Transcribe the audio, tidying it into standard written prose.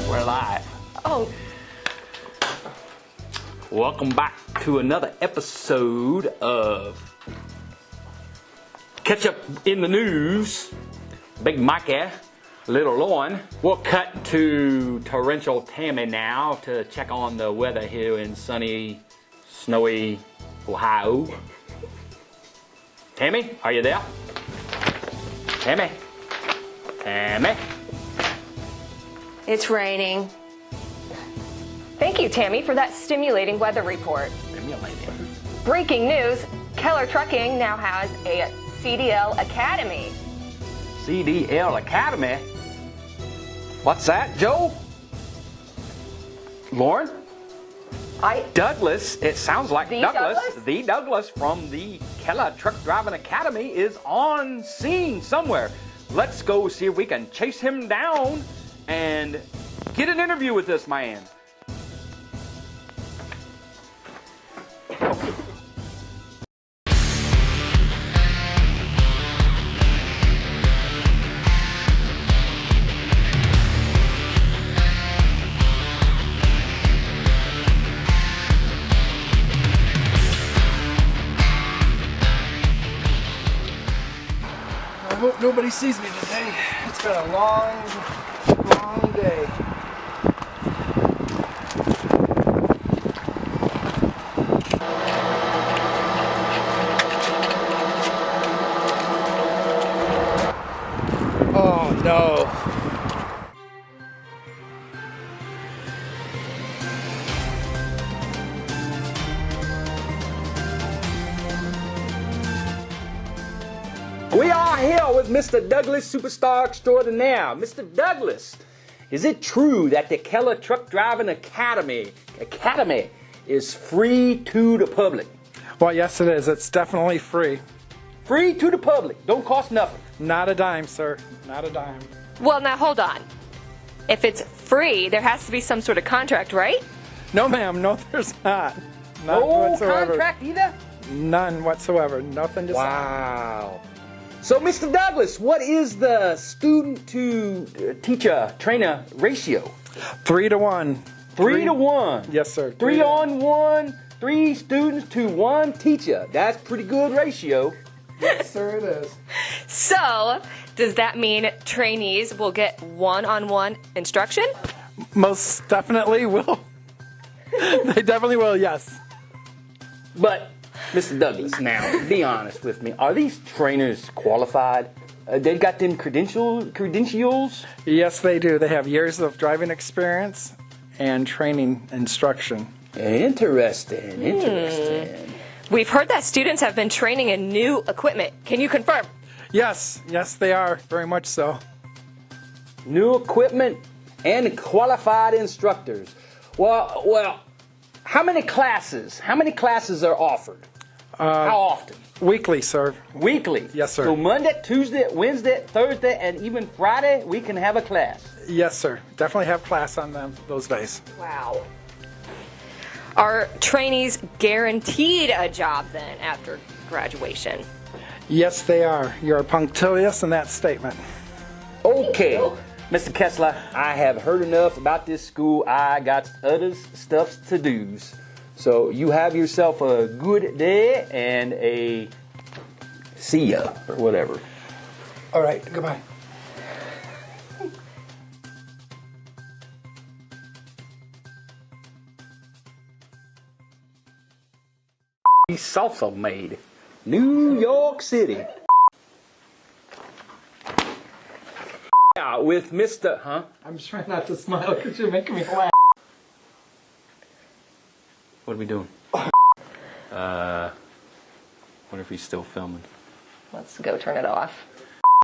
We're live. Oh. Welcome back to another episode of Catch Up in the News. Big Mikey, Little Lauren. We'll cut to torrential Tammy now to check on the weather here in sunny, snowy Ohio. Tammy, are you there? Tammy? Tammy? It's raining. Thank you, Tammy, for that stimulating weather report. Stimulating. Breaking news, Keller Trucking now has a CDL Academy. CDL Academy? What's that, Joe? Lauren? Douglas, it sounds like Douglas. The Douglas from the Keller Truck Driving Academy is on scene somewhere. Let's go see if we can chase him down and get an interview with this man. I hope nobody sees me today. It's been a long day. Oh no. We are here with Mr. Douglas, superstar extraordinaire. Mr. Douglas, is it true that the Keller Truck Driving Academy is free to the public? Well, yes it is. It's definitely free. Free to the public. Don't cost nothing. Not a dime, sir. Not a dime. Well, now hold on. If it's free, there has to be some sort of contract, right? No, ma'am. No, there's not. None No whatsoever. contract either? None whatsoever. Nothing to sign. Wow. So, Mr. Douglas, what is the student to teacher trainer ratio? 3 to 1. 3 to 1. Yes, sir. 3 on 1, 3 students to 1 teacher. That's pretty good ratio. Yes, sir, it is. So, does that mean trainees will get one-on-one instruction? Most definitely will. They definitely will, yes. But, Mr. Douglas, now, be honest with me. Are these trainers qualified? They've got them credentials? Yes, they do. They have years of driving experience and training instruction. Interesting. We've heard that students have been training in new equipment. Can you confirm? Yes, they are. Very much so. New equipment and qualified instructors. Well, how many classes are offered? How often? Weekly, sir. Weekly? Yes, sir. So Monday, Tuesday, Wednesday, Thursday, and even Friday, we can have a class? Yes, sir. Definitely have class on them those days. Wow. Are trainees guaranteed a job then after graduation? Yes, they are. You're punctilious in that statement. Okay, Mr. Kessler, I have heard enough about this school. I got other stuff to do. So you have yourself a good day and a see ya or whatever. All right, goodbye. Salsa made, New York City. With Mr. Huh? I'm just trying not to smile because you're making me laugh. What are we doing? Wonder if he's still filming. Let's go turn it off.